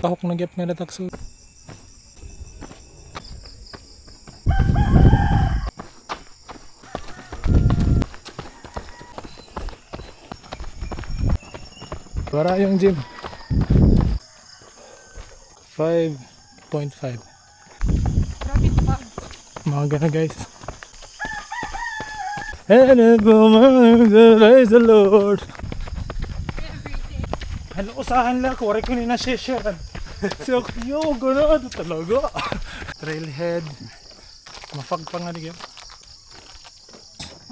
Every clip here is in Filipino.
Kahok na gyap nga takso. Para yung gym 5.5. Rapid pa. Mga gana guys. And praise the Lord. Ano usahan lang ko, wari ko ni na-share. So, yo, gano'n talaga. Trailhead. Mafag pa nga niya.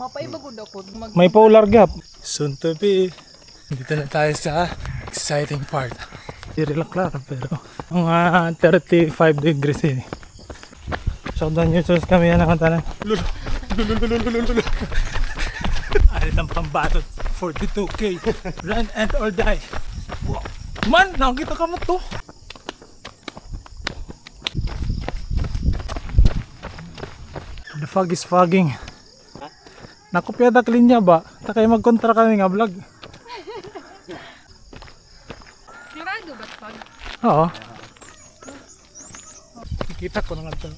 Mapaibagod ako. May polar gap. Soon to be. Dito na tayo sa exciting part. Hindi lang klaro pero mga 35 degrees eh. Shoutout users kami yan ang tanan. Alit ang pambatot 42k. Run and or die. Man, nakakita ka mo to. The fog is fogging. Nakopyadak linya ba? Takay magkontra kami nga vlog. Klaro ba pag? Oo. Kita ko na nga ito.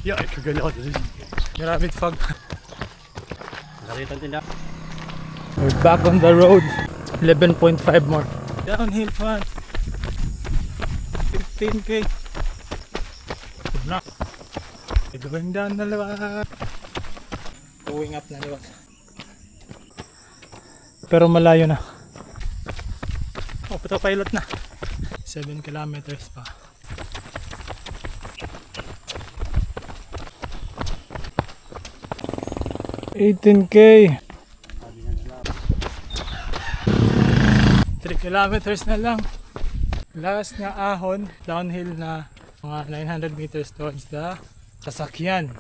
Yeah, ay kagali ako dito. Maraming fog. We're back on the road. 11.5 more. Downhill fun. 15k. Na. Going down na liwa. Going up na liwa. Pero malayo na. Oh, ito pilot na. 7 kilometers pa. $18K. 3 kilometers na lang. Last na ahon, downhill na mga 900 meters towards the sasakyan.